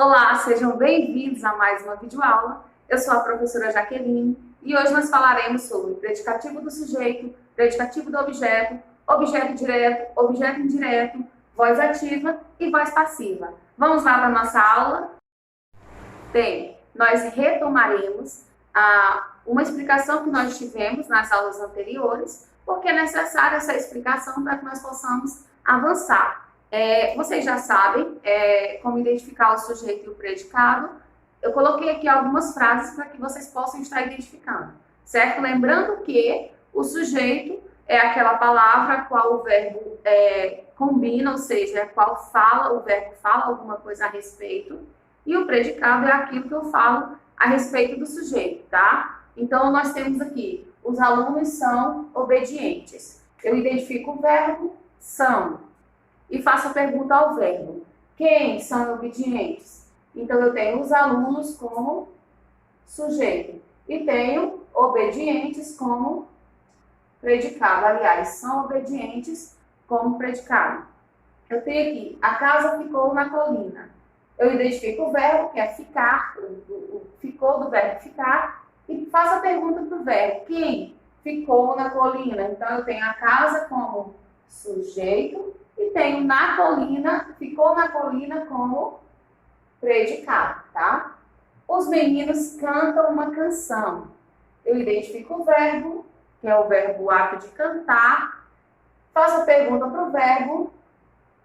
Olá, sejam bem-vindos a mais uma videoaula. Eu sou a professora Jaqueline e hoje nós falaremos sobre predicativo do sujeito, predicativo do objeto, objeto direto, objeto indireto, voz ativa e voz passiva. Vamos lá para a nossa aula? Bem, nós retomaremos uma explicação que nós tivemos nas aulas anteriores, porque é necessária essa explicação para que nós possamos avançar. Vocês já sabem como identificar o sujeito e o predicado. Eu coloquei aqui algumas frases para que vocês possam estar identificando, certo? Lembrando que o sujeito é aquela palavra a qual o verbo combina, ou seja, a qual o verbo fala alguma coisa a respeito, e o predicado é aquilo que eu falo a respeito do sujeito, tá? Então, nós temos aqui, os alunos são obedientes. Eu identifico o verbo são e faço a pergunta ao verbo. Quem são obedientes? Então, eu tenho os alunos como sujeito e tenho obedientes como predicado. Aliás, são obedientes como predicado. Eu tenho aqui, a casa ficou na colina. Eu identifico o verbo, que é ficar, ficou do verbo ficar, e faço a pergunta para o verbo. Quem ficou na colina? Então, eu tenho a casa como sujeito e tenho na colina, ficou na colina como predicado, tá? Os meninos cantam uma canção. Eu identifico o verbo, que é o verbo ato de cantar. Faço a pergunta para o verbo.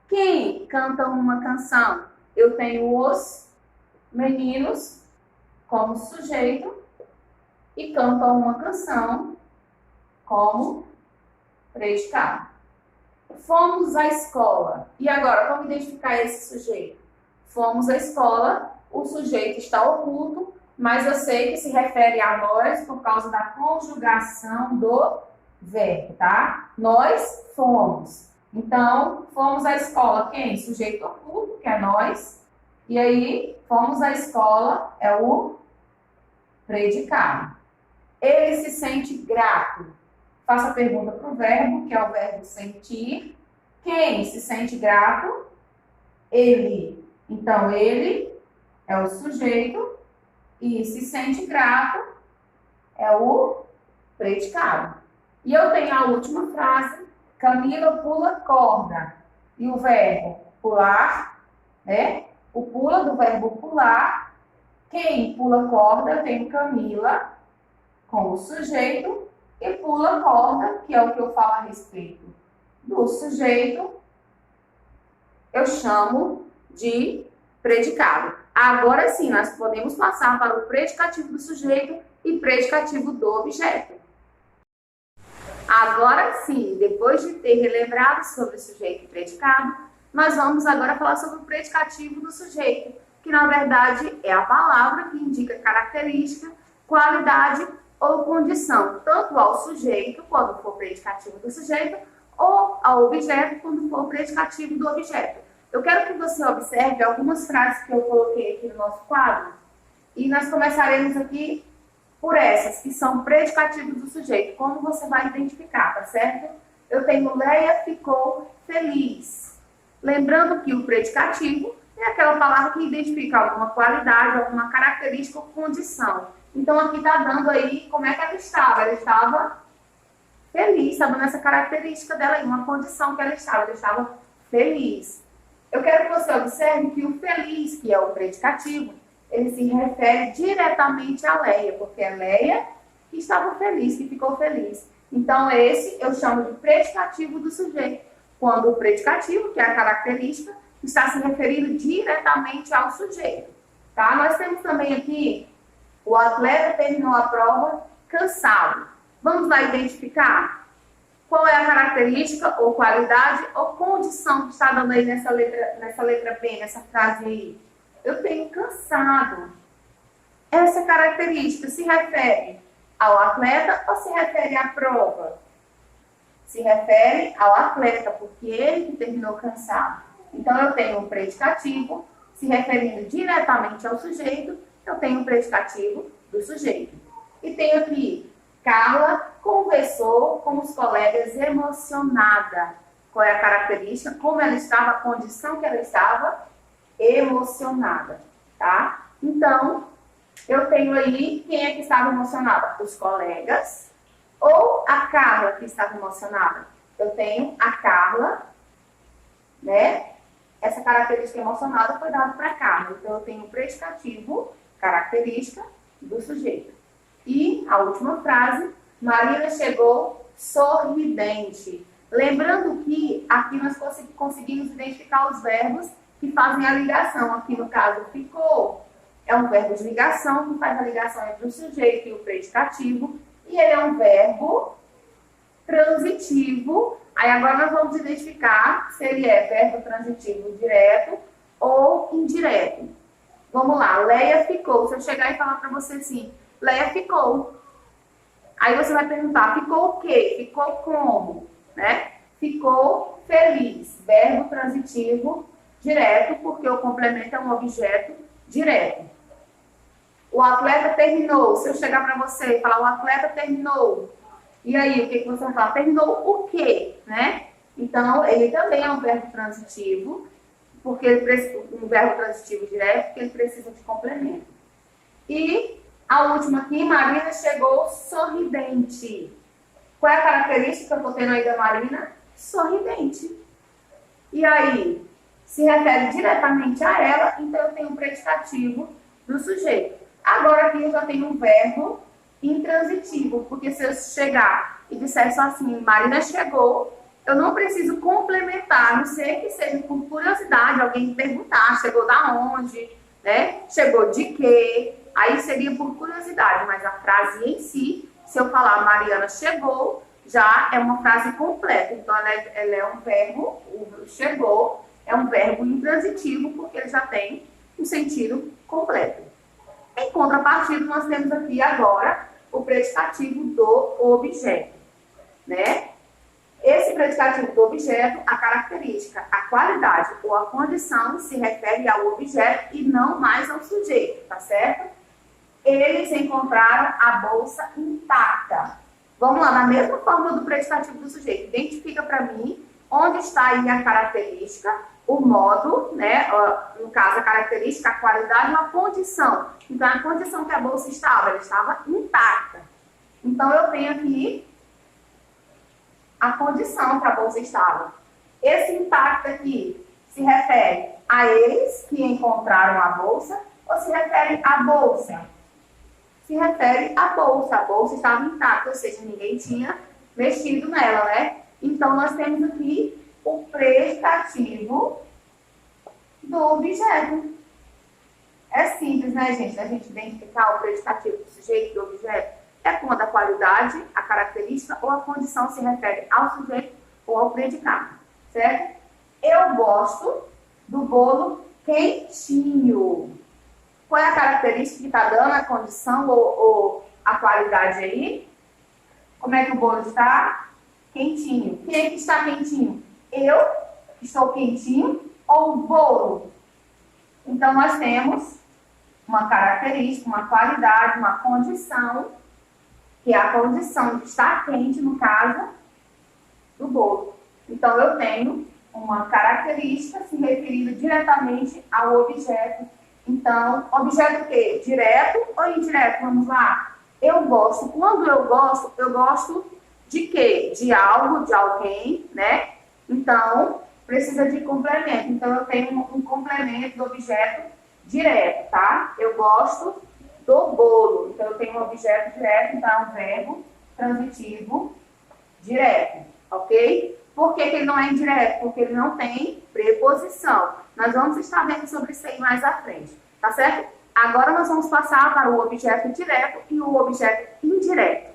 Quem canta uma canção? Eu tenho os meninos como sujeito e cantam uma canção como predicado. Fomos à escola. E agora, como identificar esse sujeito? Fomos à escola, o sujeito está oculto, mas eu sei que se refere a nós por causa da conjugação do verbo, tá? Nós fomos. Então, fomos à escola. Quem? Sujeito oculto, que é nós. E aí, fomos à escola, é o predicado. Ele se sente grato. Faço a pergunta para o verbo, que é o verbo sentir. Quem se sente grato? Ele. Então, ele é o sujeito e se sente grato é o predicado. E eu tenho a última frase. Camila pula corda. E o verbo pular, né? O pula do verbo pular. Quem pula corda tem Camila com o sujeito e pula corda, que é o que eu falo a respeito do sujeito, eu chamo de predicado. Agora sim, nós podemos passar para o predicativo do sujeito e predicativo do objeto. Agora sim, depois de ter relembrado sobre o sujeito e predicado, nós vamos agora falar sobre o predicativo do sujeito, que na verdade é a palavra que indica característica, qualidade ou condição, tanto ao sujeito, quando for predicativo do sujeito, ou ao objeto, quando for predicativo do objeto. Eu quero que você observe algumas frases que eu coloquei aqui no nosso quadro, e nós começaremos aqui por essas, que são predicativos do sujeito. Como você vai identificar, tá certo? Eu tenho Leia ficou feliz. Lembrando que o predicativo é aquela palavra que identifica alguma qualidade, alguma característica ou condição. Então, aqui está dando aí como é que ela estava. Ela estava feliz, estava nessa característica dela aí, uma condição que ela estava feliz. Eu quero que você observe que o feliz, que é o predicativo, ele se refere diretamente a Leia, porque é Leia que estava feliz, que ficou feliz. Então, esse eu chamo de predicativo do sujeito, quando o predicativo, que é a característica, está se referindo diretamente ao sujeito. Tá? Nós temos também aqui, o atleta terminou a prova cansado. Vamos lá identificar qual é a característica, ou qualidade, ou condição que está dando aí nessa letra B, nessa frase aí. Eu tenho cansado. Essa característica se refere ao atleta ou se refere à prova? Se refere ao atleta, porque ele que terminou cansado. Então, eu tenho um predicativo se referindo diretamente ao sujeito, eu tenho um predicativo do sujeito. E tenho aqui, Carla conversou com os colegas emocionada. Qual é a característica? Como ela estava, a condição que ela estava? Emocionada. tá? Então, eu tenho aí, quem é que estava emocionada? Os colegas ou a Carla que estava emocionada? Eu tenho a Carla, né? Essa característica emocionada foi dada para Carla. Então, eu tenho o predicativo, característica do sujeito. E a última frase, Marina chegou sorridente. Lembrando que aqui nós conseguimos identificar os verbos que fazem a ligação. Aqui no caso, ficou. É um verbo de ligação que faz a ligação entre o sujeito e o predicativo. E ele é um verbo transitivo. Aí agora nós vamos identificar se ele é verbo transitivo direto ou indireto. Vamos lá, Leia ficou. Se eu chegar e falar para você assim, Leia ficou. Aí você vai perguntar, ficou o quê? Ficou como? Né? Ficou feliz. Verbo transitivo direto, porque o complemento é um objeto direto. O atleta terminou. Se eu chegar para você e falar, o atleta terminou. E aí, o que você vai falar? Terminou o quê? Né? Então, ele também é um verbo transitivo, porque ele precisa, um verbo transitivo direto, porque ele precisa de complemento. E a última aqui, Marina chegou sorridente. Qual é a característica que eu estou tendo aí da Marina? Sorridente. E aí, se refere diretamente a ela, então eu tenho um predicativo do sujeito. Agora aqui eu já tenho um verbo intransitivo, porque se eu chegar e disser só assim, Marina chegou, eu não preciso complementar, a não ser que seja por curiosidade, alguém me perguntar, chegou da onde, né? Chegou de quê? Aí seria por curiosidade, mas a frase em si, se eu falar Mariana chegou, já é uma frase completa. Então, ela é um verbo, o chegou, é um verbo intransitivo, porque ele já tem um sentido completo. Em contrapartida, nós temos aqui agora o predicativo do objeto, né? Esse predicativo do objeto, a característica, a qualidade ou a condição se refere ao objeto e não mais ao sujeito, tá certo? Eles encontraram a bolsa intacta. Vamos lá, na mesma forma do predicativo do sujeito. Identifica para mim onde está aí a característica, o modo, né? No caso, a característica, a qualidade ou a condição. Então, a condição que a bolsa estava, ela estava intacta. Então, eu tenho aqui a condição que a bolsa estava. Esse intacto aqui se refere a eles que encontraram a bolsa ou se refere à bolsa? Se refere à bolsa. A bolsa estava intacta, ou seja, ninguém tinha mexido nela, né? Então, nós temos aqui o predicativo do objeto. É simples, né, gente? A gente identificar o predicativo do sujeito e do objeto. É quando a qualidade, a característica ou a condição se refere ao sujeito ou ao predicado, certo? Eu gosto do bolo quentinho. Qual é a característica que está dando a condição ou a qualidade aí? Como é que o bolo está? Quentinho. Quem é que está quentinho? Eu, que estou quentinho, ou o bolo? Então, nós temos uma característica, uma qualidade, uma condição, que é a condição de estar quente, no caso, do bolo. Então, eu tenho uma característica se referindo diretamente ao objeto. Então, objeto o quê? Direto ou indireto? Vamos lá. Eu gosto. Quando eu gosto de quê? De algo, de alguém, né? Então, precisa de complemento. Então, eu tenho um complemento do objeto direto, tá? Eu gosto do bolo. Então, eu tenho um objeto direto, então é um verbo transitivo direto, ok? Por que ele não é indireto? Porque ele não tem preposição. Nós vamos estar vendo sobre isso aí mais à frente, tá certo? Agora nós vamos passar para o objeto direto e o objeto indireto.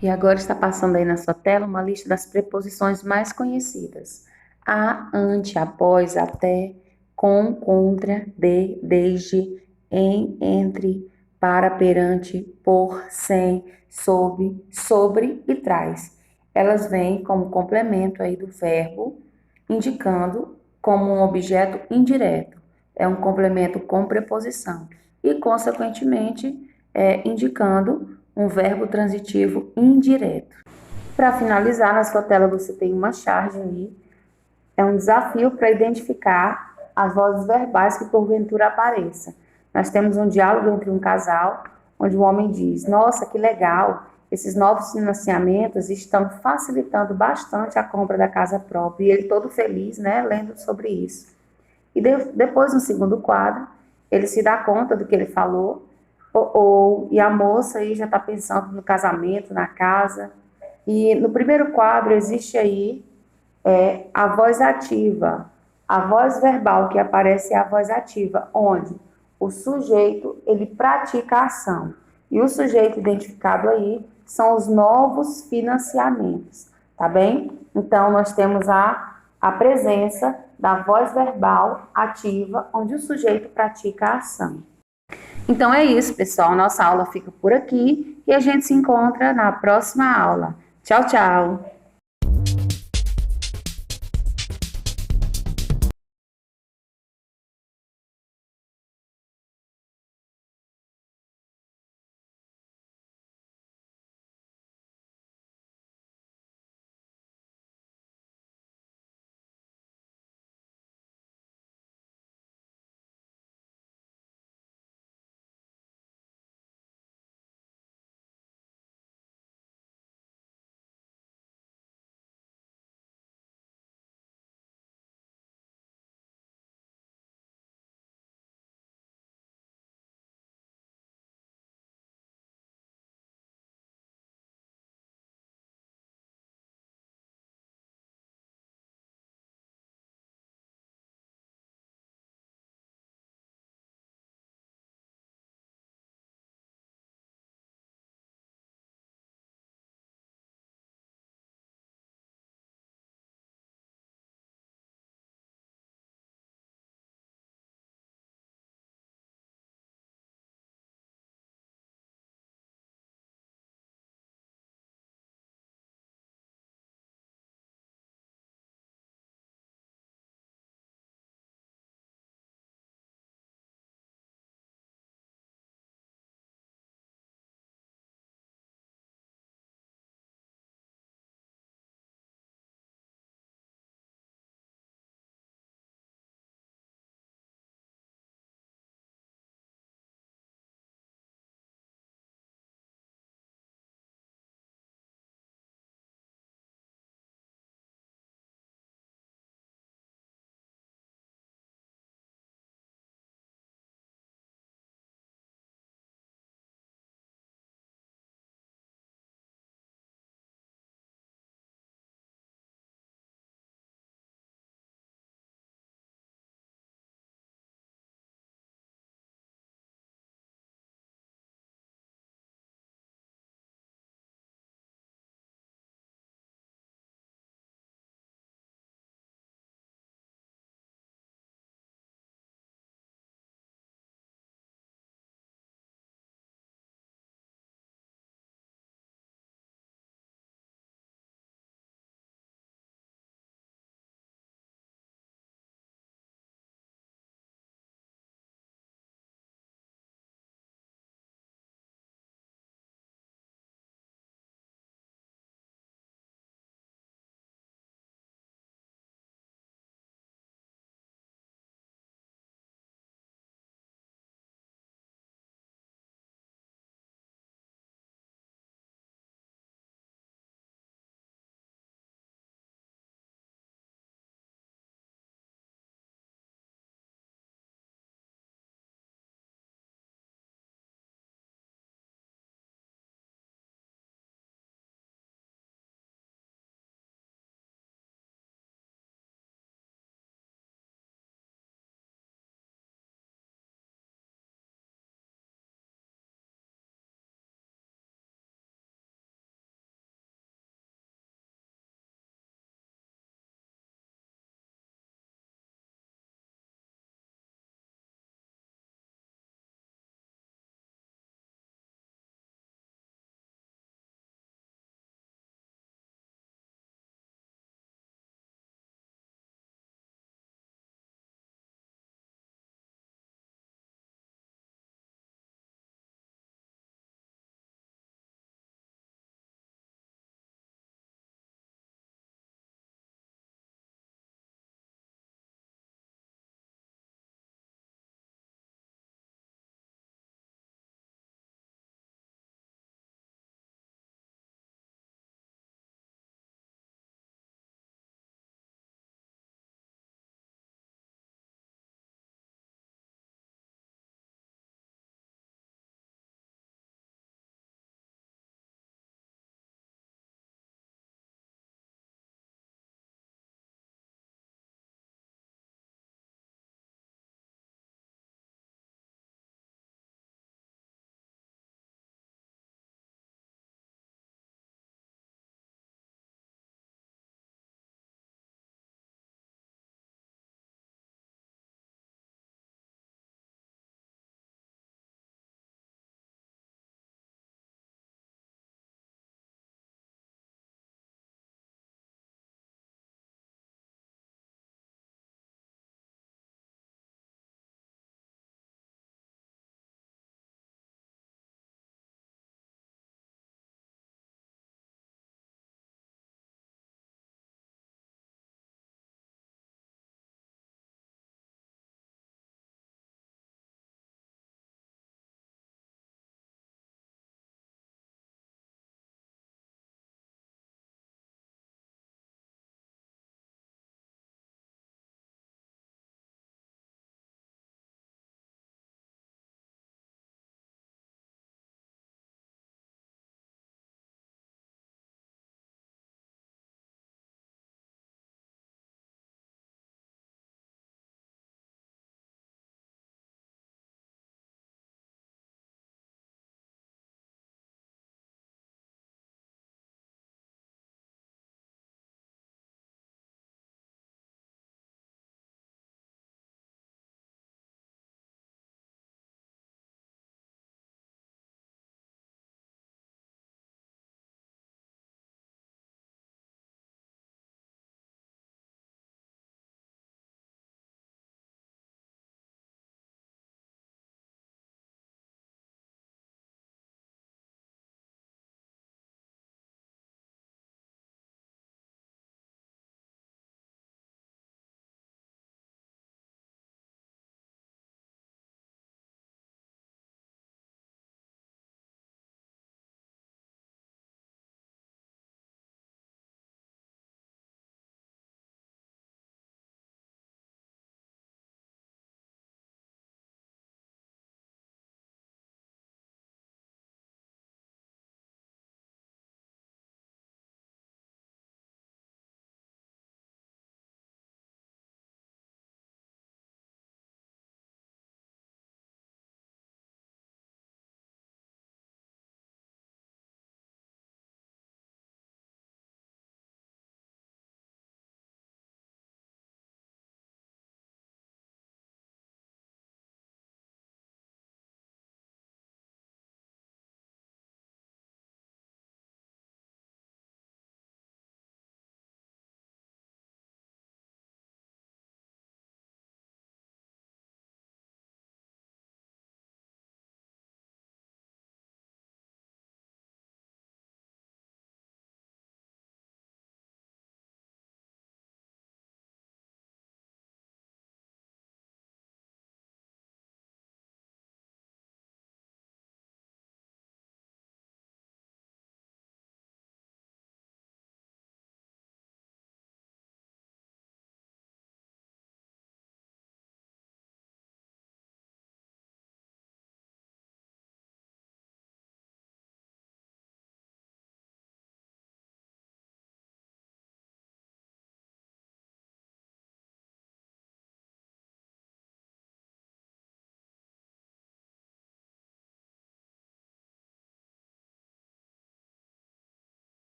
E agora está passando aí na sua tela uma lista das preposições mais conhecidas. A, ante, após, até, com, contra, de, desde, em, entre, para, perante, por, sem, sob, sobre e traz. Elas vêm como complemento aí do verbo, indicando como um objeto indireto. É um complemento com preposição. E, consequentemente, indicando um verbo transitivo indireto. Para finalizar, na sua tela você tem uma charge aí. É um desafio para identificar as vozes verbais que porventura apareçam. Nós temos um diálogo entre um casal, onde o homem diz: nossa, que legal, esses novos financiamentos estão facilitando bastante a compra da casa própria. E ele todo feliz, né, lendo sobre isso. E depois, no segundo quadro, ele se dá conta do que ele falou, e a moça aí já está pensando no casamento, na casa. E no primeiro quadro existe aí a voz ativa, a voz verbal que aparece é a voz ativa, onde o sujeito ele pratica a ação. E o sujeito identificado aí são os novos financiamentos, tá bem? Então, nós temos a presença da voz verbal ativa, onde o sujeito pratica a ação. Então é isso, pessoal. Nossa aula fica por aqui e a gente se encontra na próxima aula. Tchau, tchau!